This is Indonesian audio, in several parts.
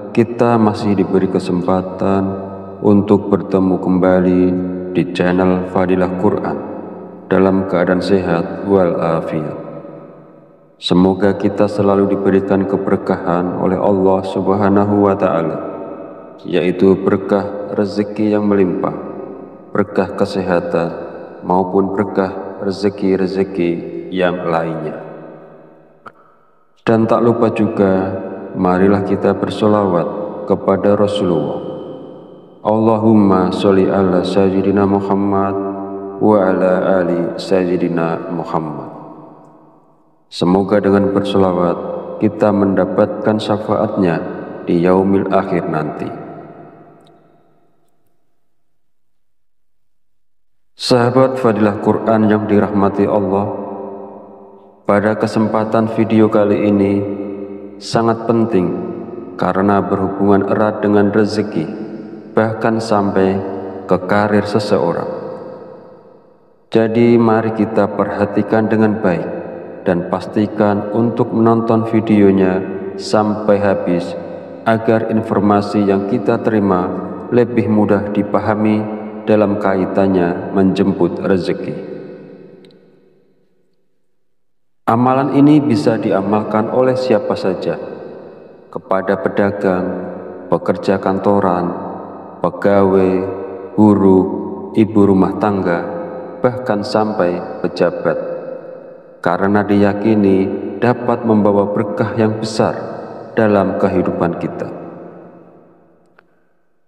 kita masih diberi kesempatan untuk bertemu kembali di channel Fadilah Quran dalam keadaan sehat walafiat. Semoga kita selalu diberikan keberkahan oleh Allah Subhanahu wa Ta'ala, yaitu berkah rezeki yang melimpah, berkah kesehatan, maupun berkah rezeki-rezeki yang lainnya. Dan tak lupa juga, marilah kita bersolawat kepada Rasulullah. Allahumma sholli ala sayyidina Muhammad wa ala ali sayyidina Muhammad. Semoga dengan bersolawat kita mendapatkan syafaatnya di yaumil akhir nanti. Sahabat Fadilah Quran yang dirahmati Allah, pada kesempatan video kali ini sangat penting karena berhubungan erat dengan rezeki, bahkan sampai ke karir seseorang. Jadi mari kita perhatikan dengan baik dan pastikan untuk menonton videonya sampai habis agar informasi yang kita terima lebih mudah dipahami dalam kaitannya menjemput rezeki. Amalan ini bisa diamalkan oleh siapa saja, kepada pedagang, pekerja kantoran, pegawai, guru, ibu rumah tangga, bahkan sampai pejabat, karena diyakini dapat membawa berkah yang besar dalam kehidupan kita.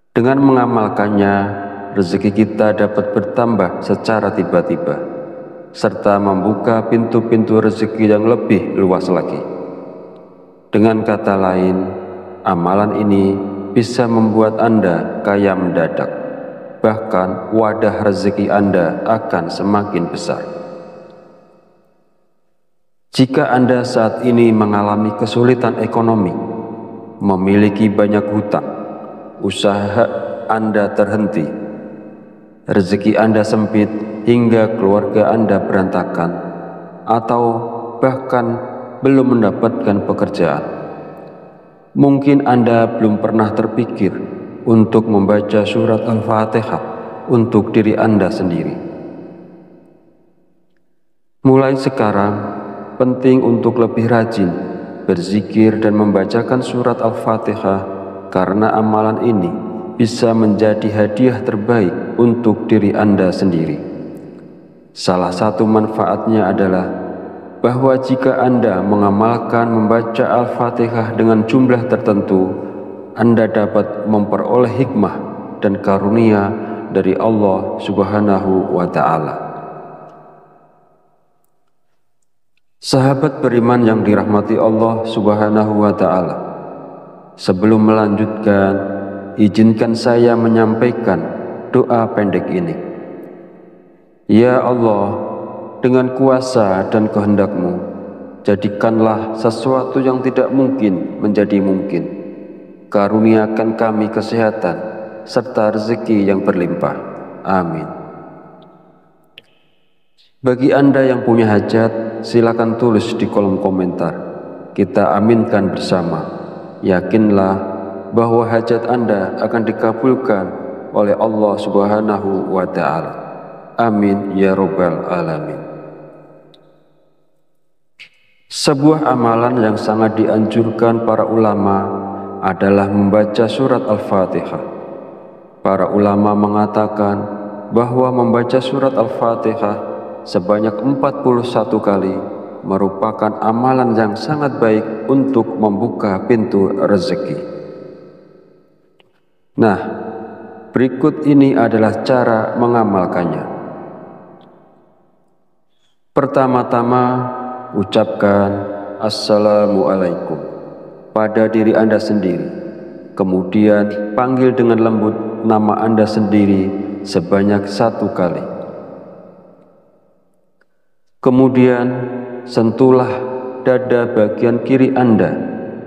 Dengan mengamalkannya, rezeki kita dapat bertambah secara tiba-tiba, serta membuka pintu-pintu rezeki yang lebih luas lagi. Dengan kata lain, amalan ini bisa membuat Anda kaya mendadak, bahkan wadah rezeki Anda akan semakin besar. Jika Anda saat ini mengalami kesulitan ekonomi, memiliki banyak hutang, usaha Anda terhenti, rezeki Anda sempit hingga keluarga Anda berantakan, atau bahkan belum mendapatkan pekerjaan, mungkin Anda belum pernah terpikir untuk membaca surat Al-Fatihah untuk diri Anda sendiri. Mulai sekarang, penting untuk lebih rajin berzikir dan membacakan surat Al-Fatihah, karena amalan ini bisa menjadi hadiah terbaik untuk diri Anda sendiri. Salah satu manfaatnya adalah bahwa jika Anda mengamalkan membaca Al-Fatihah dengan jumlah tertentu, Anda dapat memperoleh hikmah dan karunia dari Allah Subhanahu wa Ta'ala. Sahabat beriman yang dirahmati Allah Subhanahu wa Ta'ala, sebelum melanjutkan, izinkan saya menyampaikan doa pendek ini. Ya Allah, dengan kuasa dan kehendak-Mu, jadikanlah sesuatu yang tidak mungkin menjadi mungkin. Karuniakan kami kesehatan serta rezeki yang berlimpah. Amin. Bagi Anda yang punya hajat, silakan tulis di kolom komentar. Kita aminkan bersama. Yakinlah bahwa hajat Anda akan dikabulkan oleh Allah Subhanahu wa Ta'ala. Amin ya Rabbal Alamin. Sebuah amalan yang sangat dianjurkan para ulama adalah membaca surat Al-Fatihah. Para ulama mengatakan bahwa membaca surat Al-Fatihah sebanyak 41 kali merupakan amalan yang sangat baik untuk membuka pintu rezeki. Nah, berikut ini adalah cara mengamalkannya. Pertama-tama, ucapkan Assalamualaikum pada diri Anda sendiri. Kemudian panggil dengan lembut nama Anda sendiri sebanyak 1 kali. Kemudian sentuhlah dada bagian kiri Anda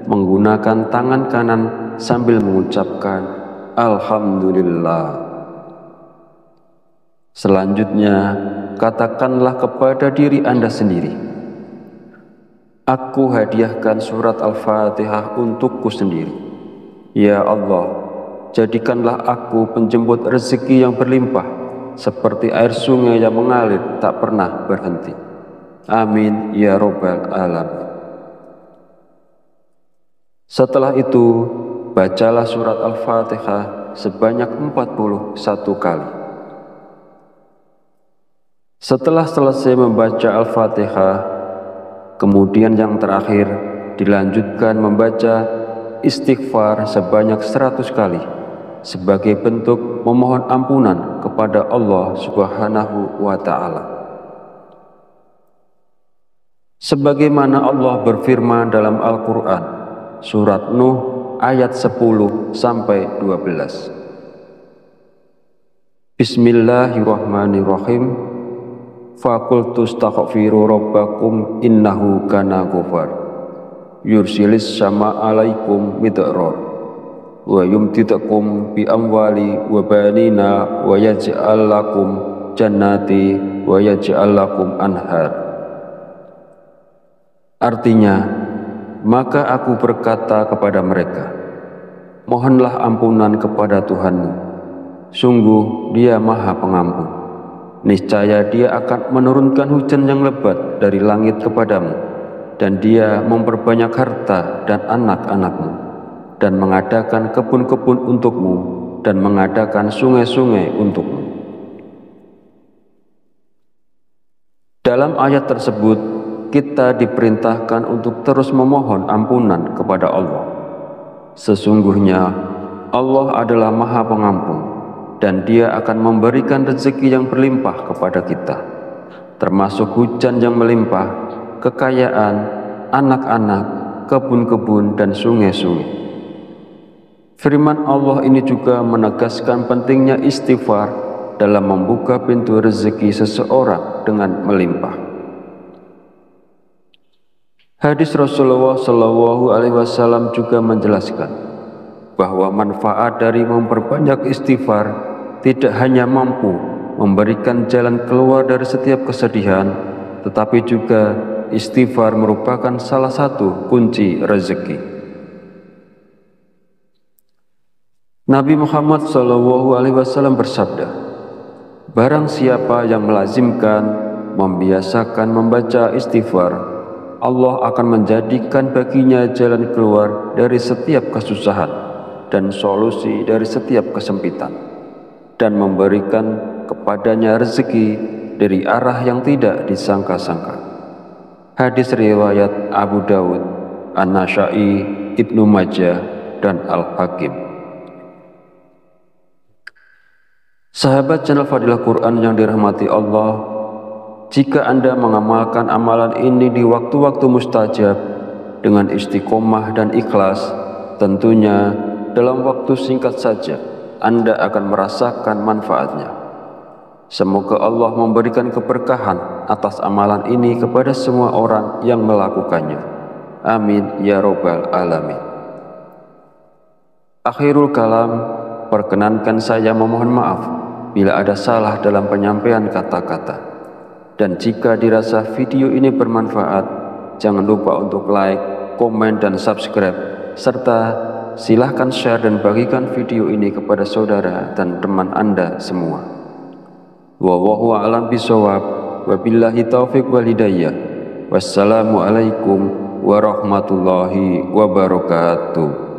menggunakan tangan kanan sambil mengucapkan Alhamdulillah. Selanjutnya, katakanlah kepada diri Anda sendiri, aku hadiahkan surat Al-Fatihah untukku sendiri. Ya Allah, jadikanlah aku penjemput rezeki yang berlimpah, seperti air sungai yang mengalir tak pernah berhenti. Amin ya Rabbal Alamin. Setelah itu, bacalah surat Al-Fatihah sebanyak 41 kali. Setelah selesai membaca Al-Fatihah, kemudian yang terakhir dilanjutkan membaca istighfar sebanyak 100 kali sebagai bentuk memohon ampunan kepada Allah Subhanahu wa Ta'ala. Sebagaimana Allah berfirman dalam Al-Quran, surat Nuh ayat 10-12. Bismillahirrahmanirrahim. Faqultu astaghfiru rabbakum innahu kana ghafar. Yursilis sama alaikum midrar wa yumtidakum bi amwali wa banina wa yaj'al lakum jannati wa yaj'al lakum anhar. Artinya, maka aku berkata kepada mereka, mohonlah ampunan kepada Tuhanmu, sungguh Dia Maha Pengampun. Niscaya Dia akan menurunkan hujan yang lebat dari langit kepadamu, dan Dia memperbanyak harta dan anak-anakmu, dan mengadakan kebun-kebun untukmu, dan mengadakan sungai-sungai untukmu. Dalam ayat tersebut, kita diperintahkan untuk terus memohon ampunan kepada Allah. Sesungguhnya Allah adalah Maha Pengampun, dan Dia akan memberikan rezeki yang berlimpah kepada kita, termasuk hujan yang melimpah, kekayaan, anak-anak, kebun-kebun, dan sungai-sungai. Firman Allah ini juga menegaskan pentingnya istighfar dalam membuka pintu rezeki seseorang dengan melimpah. Hadis Rasulullah SAW juga menjelaskan bahwa manfaat dari memperbanyak istighfar tidak hanya mampu memberikan jalan keluar dari setiap kesedihan, tetapi juga istighfar merupakan salah satu kunci rezeki. Nabi Muhammad SAW bersabda, barang siapa yang melazimkan, membiasakan membaca istighfar, Allah akan menjadikan baginya jalan keluar dari setiap kesusahan dan solusi dari setiap kesempitan, dan memberikan kepadanya rezeki dari arah yang tidak disangka-sangka. Hadis riwayat Abu Dawud, An-Nasa'i, Ibnu Majah, dan Al-Hakim. Sahabat channel Fadilah Quran yang dirahmati Allah, jika Anda mengamalkan amalan ini di waktu-waktu mustajab dengan istiqomah dan ikhlas, tentunya dalam waktu singkat saja Anda akan merasakan manfaatnya. Semoga Allah memberikan keberkahan atas amalan ini kepada semua orang yang melakukannya. Amin ya Rabbal Alamin. Akhirul kalam, perkenankan saya memohon maaf bila ada salah dalam penyampaian kata-kata. Dan jika dirasa video ini bermanfaat, jangan lupa untuk like, komen, dan subscribe, serta silahkan share dan bagikan video ini kepada saudara dan teman Anda semua. Wallahu a'lam bishawab, wabillahi taufiq wal hidayah. Wassalamualaikum warahmatullahi wabarakatuh.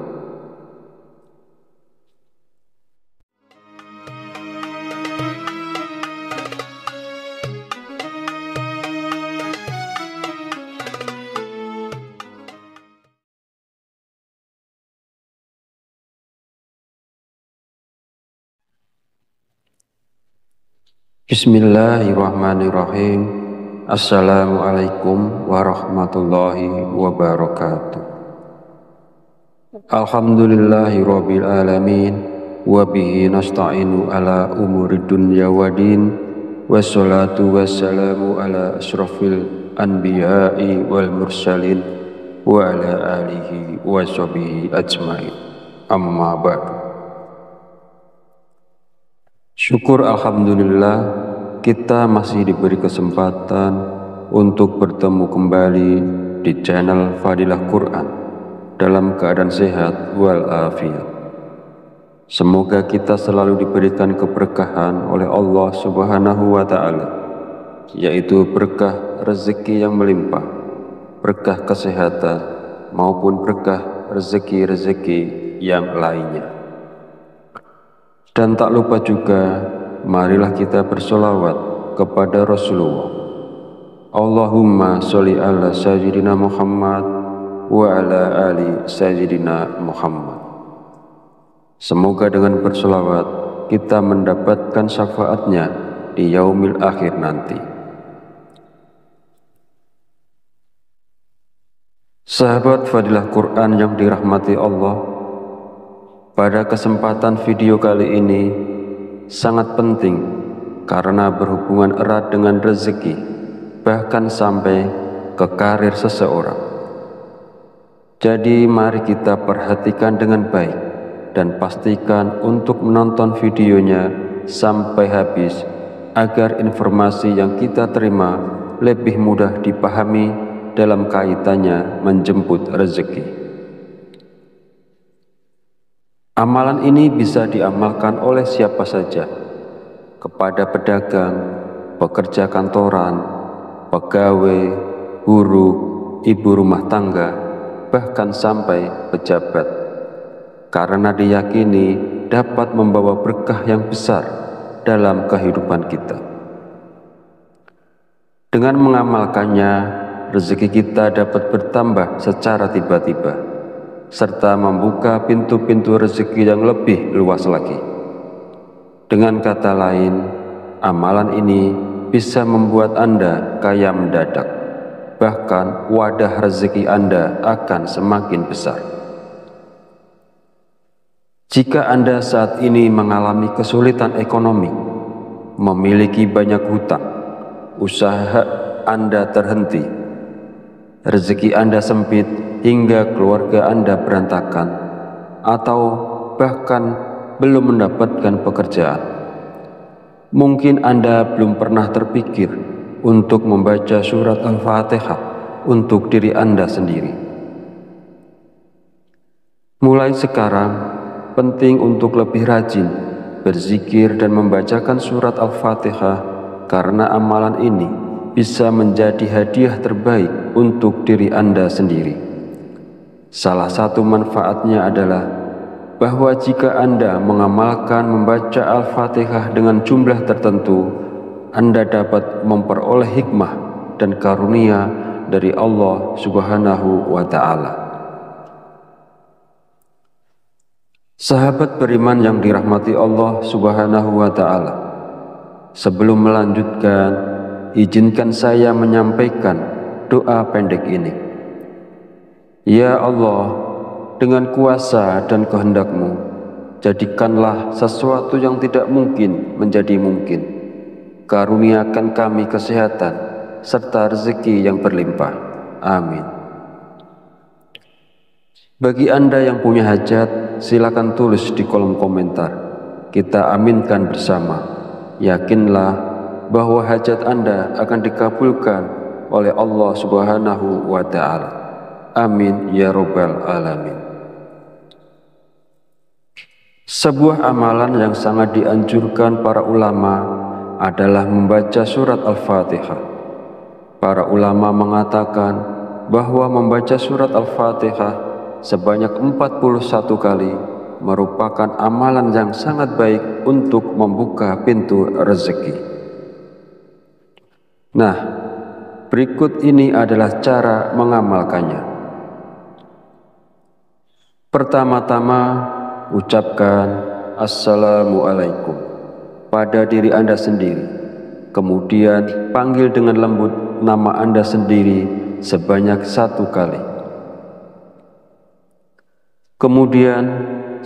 Bismillahirrahmanirrahim. Assalamualaikum warahmatullahi wabarakatuh. Alhamdulillahi rabbil alamin, wa bihi nasta'inu ala umuri dunya waddin, wassalatu wassalamu ala asyrafil anbiya'i wal mursalin wa ala alihi wa sahbihi ajmain. Amma ba'du. Syukur alhamdulillah, kita masih diberi kesempatan untuk bertemu kembali di channel Fadilah Quran dalam keadaan sehat walafiat. Semoga kita selalu diberikan keberkahan oleh Allah Subhanahu wa Ta'ala, yaitu berkah rezeki yang melimpah, berkah kesehatan, maupun berkah rezeki-rezeki yang lainnya. Dan tak lupa juga, marilah kita bersolawat kepada Rasulullah. Allahumma sholli ala sayyidina Muhammad wa ala ali sayyidina Muhammad. Semoga dengan bersolawat kita mendapatkan syafaatnya di yaumil akhir nanti. Sahabat Fadilah Quran yang dirahmati Allah, pada kesempatan video kali ini sangat penting karena berhubungan erat dengan rezeki, bahkan sampai ke karir seseorang. Jadi mari kita perhatikan dengan baik dan pastikan untuk menonton videonya sampai habis agar informasi yang kita terima lebih mudah dipahami dalam kaitannya menjemput rezeki. Amalan ini bisa diamalkan oleh siapa saja, kepada pedagang, pekerja kantoran, pegawai, guru, ibu rumah tangga, bahkan sampai pejabat, karena diyakini dapat membawa berkah yang besar dalam kehidupan kita. Dengan mengamalkannya, rezeki kita dapat bertambah secara tiba-tiba, serta membuka pintu-pintu rezeki yang lebih luas lagi. Dengan kata lain, amalan ini bisa membuat Anda kaya mendadak, bahkan wadah rezeki Anda akan semakin besar. Jika Anda saat ini mengalami kesulitan ekonomi, memiliki banyak hutang, usaha Anda terhenti, rezeki Anda sempit hingga keluarga Anda berantakan, atau bahkan belum mendapatkan pekerjaan, mungkin Anda belum pernah terpikir untuk membaca surat Al-Fatihah untuk diri Anda sendiri. Mulai sekarang, penting untuk lebih rajin berzikir dan membacakan surat Al-Fatihah, karena amalan ini bisa menjadi hadiah terbaik untuk diri Anda sendiri. Salah satu manfaatnya adalah bahwa jika Anda mengamalkan membaca Al-Fatihah dengan jumlah tertentu, Anda dapat memperoleh hikmah dan karunia dari Allah Subhanahu wa Ta'ala. Sahabat beriman yang dirahmati Allah Subhanahu wa Ta'ala, sebelum melanjutkan, izinkan saya menyampaikan doa pendek ini. Ya Allah, dengan kuasa dan kehendak-Mu, jadikanlah sesuatu yang tidak mungkin menjadi mungkin. Karuniakan kami kesehatan serta rezeki yang berlimpah. Amin. Bagi Anda yang punya hajat, silakan tulis di kolom komentar. Kita aminkan bersama. Yakinlah bahwa hajat Anda akan dikabulkan oleh Allah Subhanahu wa Ta'ala. Amin ya Rabbal Alamin. Sebuah amalan yang sangat dianjurkan para ulama adalah membaca surat Al-Fatihah. Para ulama mengatakan bahwa membaca surat Al-Fatihah sebanyak 41 kali merupakan amalan yang sangat baik untuk membuka pintu rezeki. Nah, berikut ini adalah cara mengamalkannya. Pertama-tama, ucapkan Assalamualaikum pada diri Anda sendiri. Kemudian panggil dengan lembut nama Anda sendiri sebanyak 1 kali. Kemudian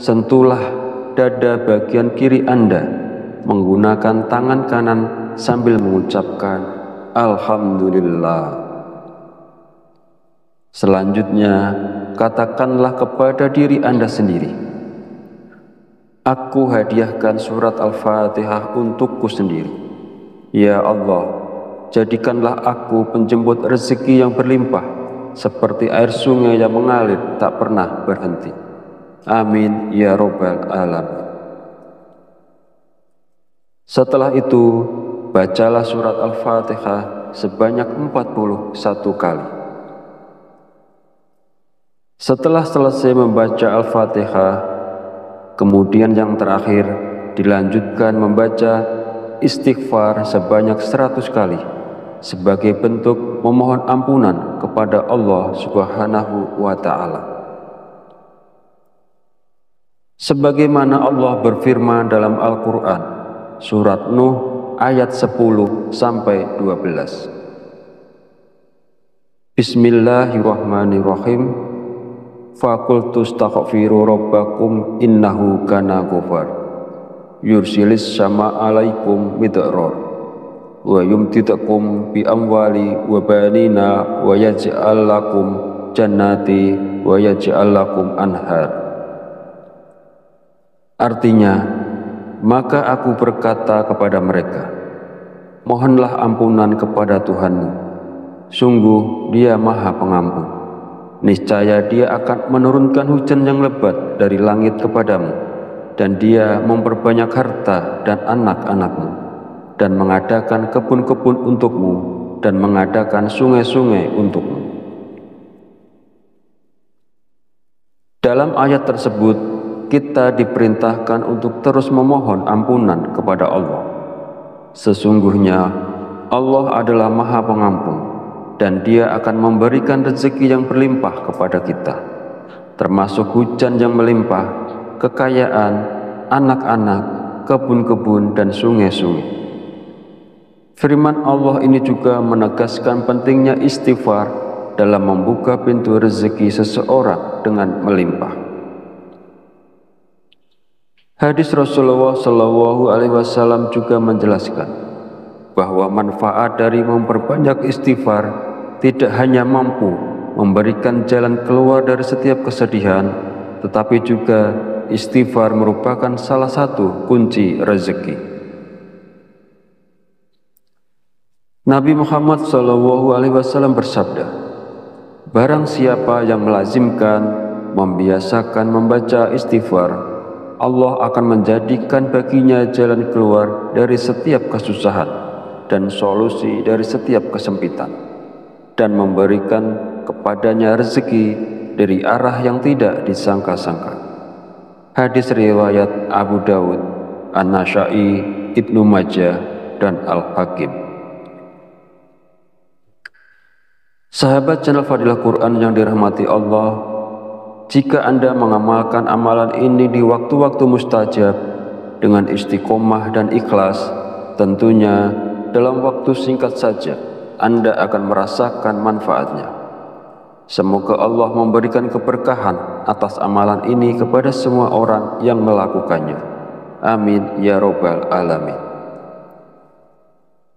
sentuhlah dada bagian kiri Anda menggunakan tangan kanan sambil mengucapkan Alhamdulillah. Selanjutnya, katakanlah kepada diri Anda sendiri, aku hadiahkan surat Al-Fatihah untukku sendiri. Ya Allah, jadikanlah aku penjemput rezeki yang berlimpah seperti air sungai yang mengalir tak pernah berhenti. Amin ya robbal alamin. Setelah itu, bacalah surat Al-Fatihah sebanyak 41 kali. Setelah selesai membaca Al-Fatihah, kemudian yang terakhir dilanjutkan membaca istighfar sebanyak 100 kali sebagai bentuk memohon ampunan kepada Allah Subhanahu wa Ta'ala. Sebagaimana Allah berfirman dalam Al-Quran, surat Nuh ayat 10-12. Bismillahirrahmanirrahim. Faqultu astaghfiru rabbakum innahu kana ghafar yursilis sama alaikum midrar wa yumtidakum bi amwali wa banina wa yaj'al lakum jannati wa yaj'al lakum anhar. Artinya, maka aku berkata kepada mereka, mohonlah ampunan kepada Tuhanmu, sungguh Dia Maha Pengampun. Niscaya Dia akan menurunkan hujan yang lebat dari langit kepadamu, dan Dia memperbanyak harta dan anak-anakmu, dan mengadakan kebun-kebun untukmu, dan mengadakan sungai-sungai untukmu. Dalam ayat tersebut, kita diperintahkan untuk terus memohon ampunan kepada Allah. Sesungguhnya Allah adalah Maha Pengampun, dan Dia akan memberikan rezeki yang berlimpah kepada kita, termasuk hujan yang melimpah, kekayaan, anak-anak, kebun-kebun, dan sungai-sungai. Firman Allah ini juga menegaskan pentingnya istighfar dalam membuka pintu rezeki seseorang dengan melimpah. Hadis Rasulullah SAW juga menjelaskan bahwa manfaat dari memperbanyak istighfar tidak hanya mampu memberikan jalan keluar dari setiap kesedihan, tetapi juga istighfar merupakan salah satu kunci rezeki. Nabi Muhammad SAW bersabda, barang siapa yang melazimkan, membiasakan membaca istighfar, Allah akan menjadikan baginya jalan keluar dari setiap kesusahan dan solusi dari setiap kesempitan, dan memberikan kepadanya rezeki dari arah yang tidak disangka-sangka. Hadis riwayat Abu Dawud, An-Nasa'i, Ibnu Majah, dan Al-Hakim. Sahabat channel Fadilah Quran yang dirahmati Allah, jika Anda mengamalkan amalan ini di waktu-waktu mustajab dengan istiqomah dan ikhlas, tentunya dalam waktu singkat saja Anda akan merasakan manfaatnya. Semoga Allah memberikan keberkahan atas amalan ini kepada semua orang yang melakukannya. Amin ya robbal alamin.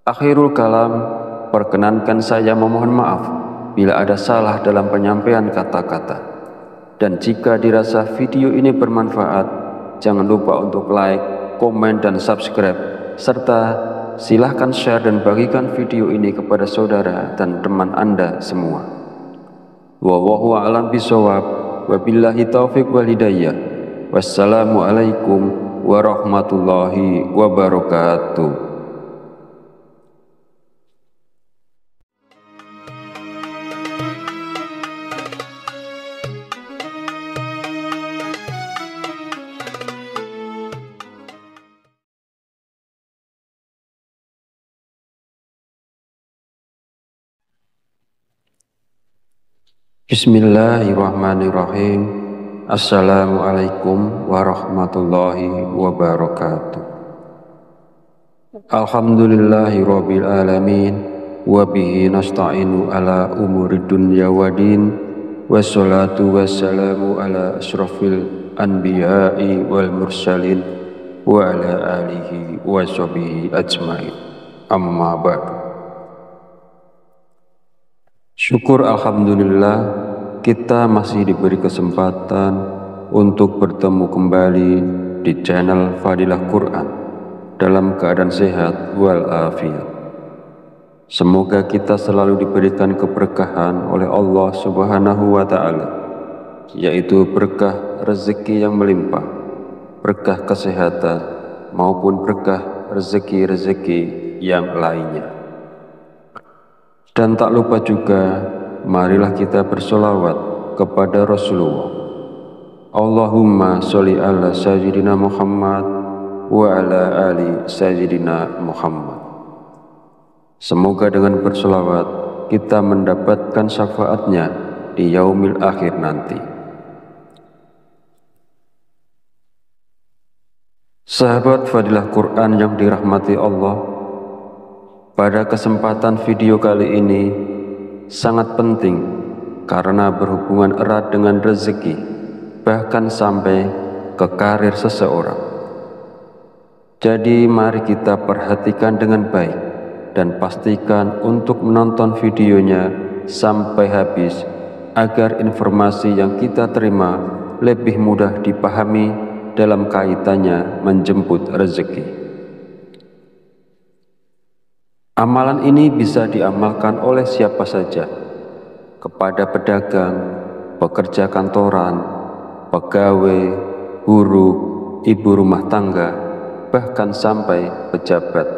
Akhirul kalam, perkenankan saya memohon maaf bila ada salah dalam penyampaian kata-kata. Dan jika dirasa video ini bermanfaat, jangan lupa untuk like, komen, dan subscribe, serta silahkan share dan bagikan video ini kepada saudara dan teman Anda semua. Wallahu a'lam bishawab, wabillahi taufiq wal hidayah. Wassalamualaikum warahmatullahi wabarakatuh. Bismillahirrahmanirrahim. Assalamualaikum warahmatullahi wabarakatuh. Alhamdulillahirabbil alamin, wa bihi nasta'inu ala umurid dunya waddin, wassalatu wassalamu ala asyrafil anbiya'i wal mursalin wa ala alihi wa sahbihi ajmain. Amma ba'du. Syukur alhamdulillah, kita masih diberi kesempatan untuk bertemu kembali di channel Fadilah Quran dalam keadaan sehat walafiat. Semoga kita selalu diberikan keberkahan oleh Allah Subhanahu wa Ta'ala, yaitu berkah rezeki yang melimpah, berkah kesehatan, maupun berkah rezeki-rezeki yang lainnya. Dan tak lupa juga, marilah kita bersolawat kepada Rasulullah. Allahumma sholli ala sayyidina Muhammad wa ala ali sayyidina Muhammad. Semoga dengan bersolawat kita mendapatkan syafaatnya di yaumil akhir nanti. Sahabat Fadilah Quran yang dirahmati Allah, pada kesempatan video kali ini sangat penting karena berhubungan erat dengan rezeki, bahkan sampai ke karir seseorang. Jadi mari kita perhatikan dengan baik dan pastikan untuk menonton videonya sampai habis agar informasi yang kita terima lebih mudah dipahami dalam kaitannya menjemput rezeki. Amalan ini bisa diamalkan oleh siapa saja, kepada pedagang, pekerja kantoran, pegawai, buruh, ibu rumah tangga, bahkan sampai pejabat,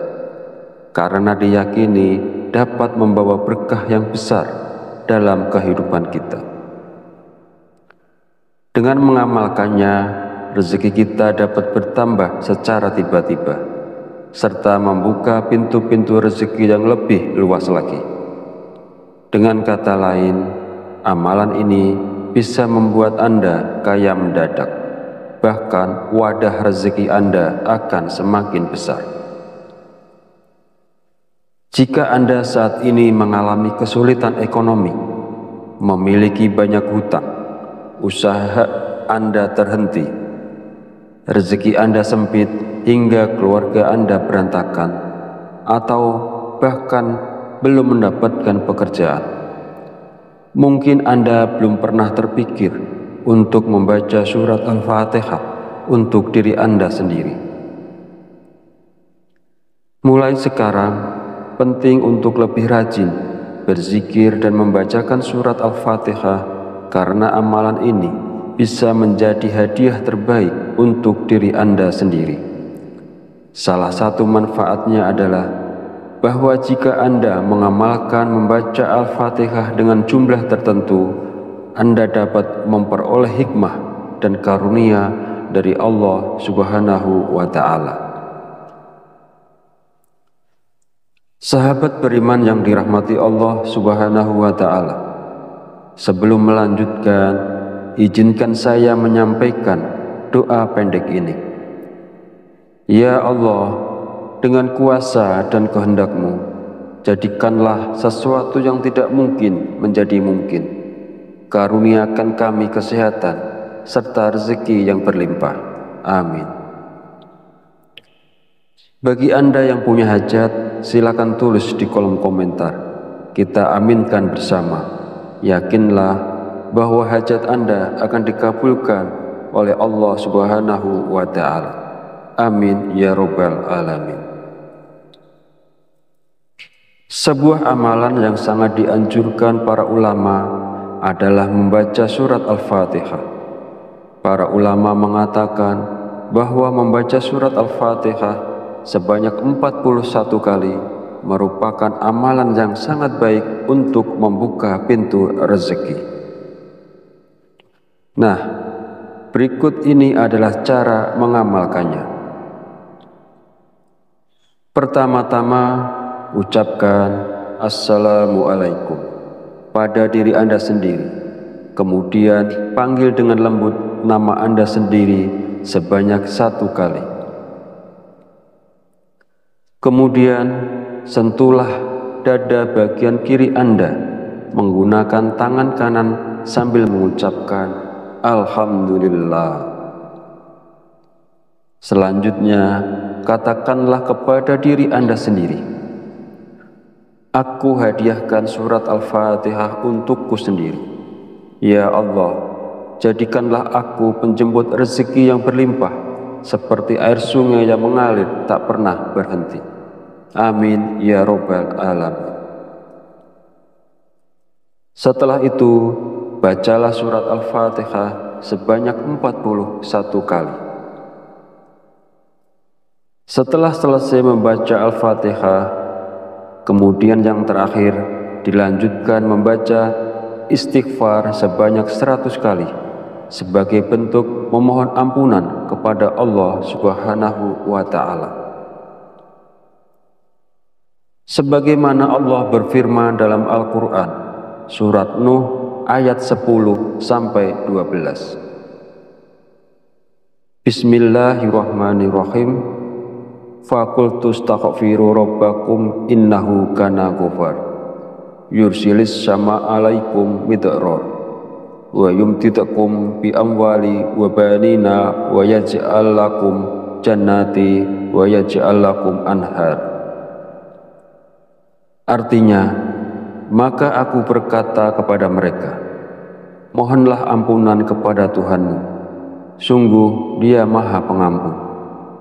karena diyakini dapat membawa berkah yang besar dalam kehidupan kita. Dengan mengamalkannya, rezeki kita dapat bertambah secara tiba-tiba, serta membuka pintu-pintu rezeki yang lebih luas lagi. Dengan kata lain, amalan ini bisa membuat Anda kaya mendadak, bahkan wadah rezeki Anda akan semakin besar. Jika Anda saat ini mengalami kesulitan ekonomi, memiliki banyak hutang, usaha Anda terhenti, rezeki Anda sempit hingga keluarga Anda berantakan, atau bahkan belum mendapatkan pekerjaan, mungkin Anda belum pernah terpikir untuk membaca surat Al-Fatihah untuk diri Anda sendiri. Mulai sekarang, penting untuk lebih rajin berzikir dan membacakan surat Al-Fatihah, karena amalan ini bisa menjadi hadiah terbaik untuk diri Anda sendiri. Salah satu manfaatnya adalah bahwa jika Anda mengamalkan membaca Al-Fatihah dengan jumlah tertentu, Anda dapat memperoleh hikmah dan karunia dari Allah Subhanahu wa Ta'ala. Sahabat beriman yang dirahmati Allah Subhanahu wa Ta'ala, sebelum melanjutkan, izinkan saya menyampaikan doa pendek ini. Ya Allah, dengan kuasa dan kehendak-Mu, jadikanlah sesuatu yang tidak mungkin menjadi mungkin. Karuniakan kami kesehatan serta rezeki yang berlimpah. Amin. Bagi Anda yang punya hajat, silakan tulis di kolom komentar. Kita aminkan bersama. Yakinlah bahwa hajat Anda akan dikabulkan oleh Allah Subhanahu wa Ta'ala. Amin ya Rabbal Alamin. Sebuah amalan yang sangat dianjurkan para ulama adalah membaca surat Al-Fatihah. Para ulama mengatakan bahwa membaca surat Al-Fatihah sebanyak 41 kali merupakan amalan yang sangat baik untuk membuka pintu rezeki. Nah, berikut ini adalah cara mengamalkannya. Pertama-tama, ucapkan Assalamualaikum pada diri Anda sendiri. Kemudian panggil dengan lembut nama Anda sendiri sebanyak 1 kali. Kemudian sentuhlah dada bagian kiri Anda menggunakan tangan kanan sambil mengucapkan Alhamdulillah. Selanjutnya, katakanlah kepada diri Anda sendiri, aku hadiahkan surat Al-Fatihah untukku sendiri. Ya Allah, jadikanlah aku penjemput rezeki yang berlimpah, seperti air sungai yang mengalir tak pernah berhenti. Amin ya Rabbal Alamin. Setelah itu, bacalah surat Al-Fatihah sebanyak 41 kali. Setelah selesai membaca Al-Fatihah, kemudian yang terakhir dilanjutkan membaca istighfar sebanyak 100 kali sebagai bentuk memohon ampunan kepada Allah Subhanahu wa Ta'ala. Sebagaimana Allah berfirman dalam Al-Quran, surat Nuh ayat 10-12. Bismillahirrahmanirrahim. Faqultu astaghfiru rabbakum innahu kana ghafar. Yursilis sama alaikum midrar wa yumtidakum bi amwali wa banina wa yaj'al lakum jannati wa yaj'al lakum anhar. Artinya, maka aku berkata kepada mereka, mohonlah ampunan kepada Tuhanmu. Sungguh Dia Maha Pengampun.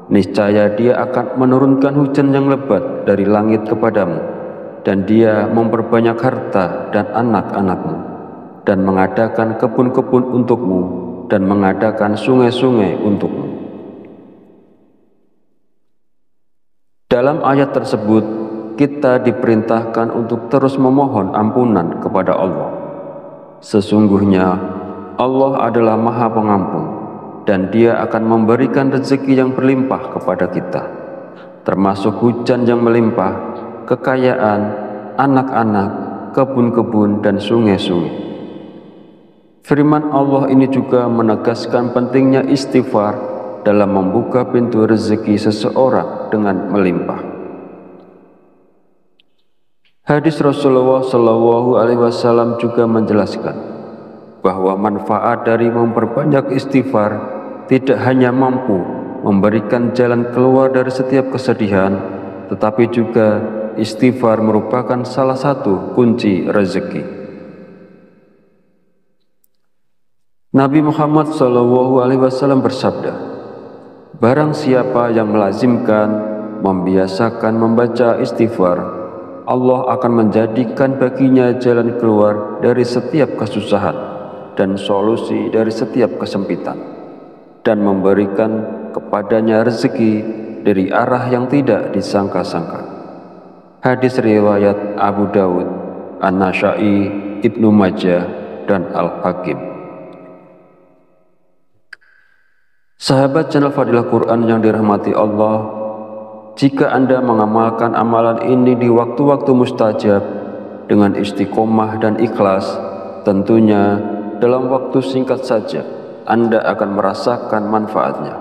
Niscaya Dia akan menurunkan hujan yang lebat dari langit kepadamu, dan Dia memperbanyak harta dan anak-anakmu, dan mengadakan kebun-kebun untukmu, dan mengadakan sungai-sungai untukmu. Dalam ayat tersebut, kita diperintahkan untuk terus memohon ampunan kepada Allah. Sesungguhnya Allah adalah Maha Pengampun, dan Dia akan memberikan rezeki yang berlimpah kepada kita, termasuk hujan yang melimpah, kekayaan, anak-anak, kebun-kebun, dan sungai-sungai. Firman Allah ini juga menegaskan pentingnya istighfar dalam membuka pintu rezeki seseorang dengan melimpah. Hadis Rasulullah SAW juga menjelaskan bahwa manfaat dari memperbanyak istighfar tidak hanya mampu memberikan jalan keluar dari setiap kesedihan, tetapi juga istighfar merupakan salah satu kunci rezeki. Nabi Muhammad SAW bersabda, barang siapa yang melazimkan, membiasakan membaca istighfar, Allah akan menjadikan baginya jalan keluar dari setiap kesusahan dan solusi dari setiap kesempitan, dan memberikan kepadanya rezeki dari arah yang tidak disangka-sangka. Hadis riwayat Abu Dawud, An-Nasa'i, Ibnu Majah, dan Al-Hakim. Sahabat channel Fadilah Quran yang dirahmati Allah, jika Anda mengamalkan amalan ini di waktu-waktu mustajab dengan istiqomah dan ikhlas, tentunya dalam waktu singkat saja Anda akan merasakan manfaatnya.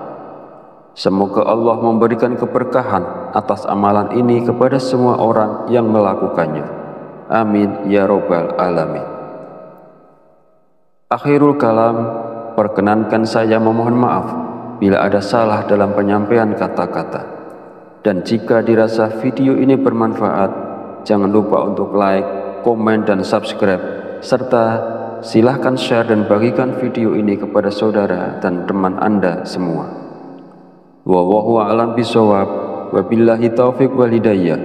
Semoga Allah memberikan keberkahan atas amalan ini kepada semua orang yang melakukannya. Amin ya Rabbal Alamin. Akhirul kalam, perkenankan saya memohon maaf bila ada salah dalam penyampaian kata-kata. Dan jika dirasa video ini bermanfaat, jangan lupa untuk like, komen, dan subscribe, serta silahkan share dan bagikan video ini kepada saudara dan teman Anda semua. Wallahu a'lam bishawab, wabillahi taufiq wal hidayah.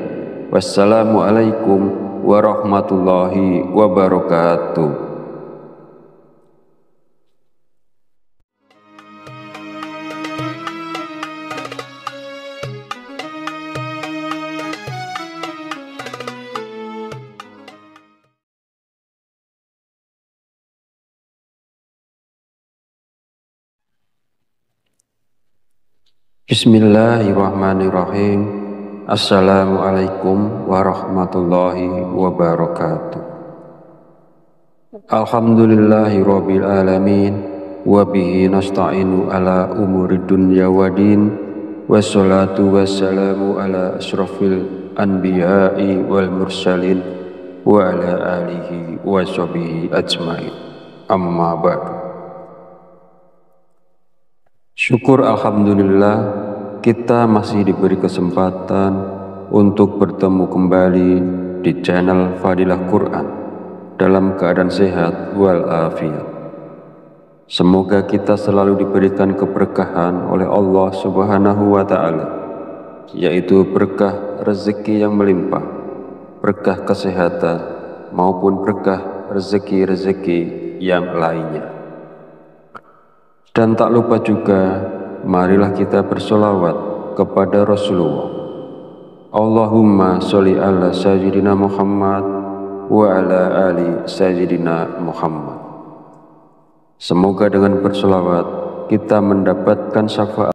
Wassalamualaikum warahmatullahi wabarakatuh. Bismillahirrahmanirrahim. Assalamualaikum warahmatullahi wabarakatuh. Alhamdulillahi rabbil alamin, wa bihi nasta'inu ala umuri dunya wa din, wassalatu wassalamu ala asrafil anbiya'i wal mursalin wa ala alihi wa sahbihi ajmain. Amma ba'du. Syukur alhamdulillah, kita masih diberi kesempatan untuk bertemu kembali di channel Fadilah Quran dalam keadaan sehat walafiat. Semoga kita selalu diberikan keberkahan oleh Allah Subhanahu wa Ta'ala, yaitu berkah rezeki yang melimpah, berkah kesehatan maupun berkah rezeki-rezeki yang lainnya. Dan tak lupa juga, marilah kita bersolawat kepada Rasulullah. Allahumma sholli ala sayyidina Muhammad wa ala ali sayyidina Muhammad. Semoga dengan bersolawat kita mendapatkan syafaat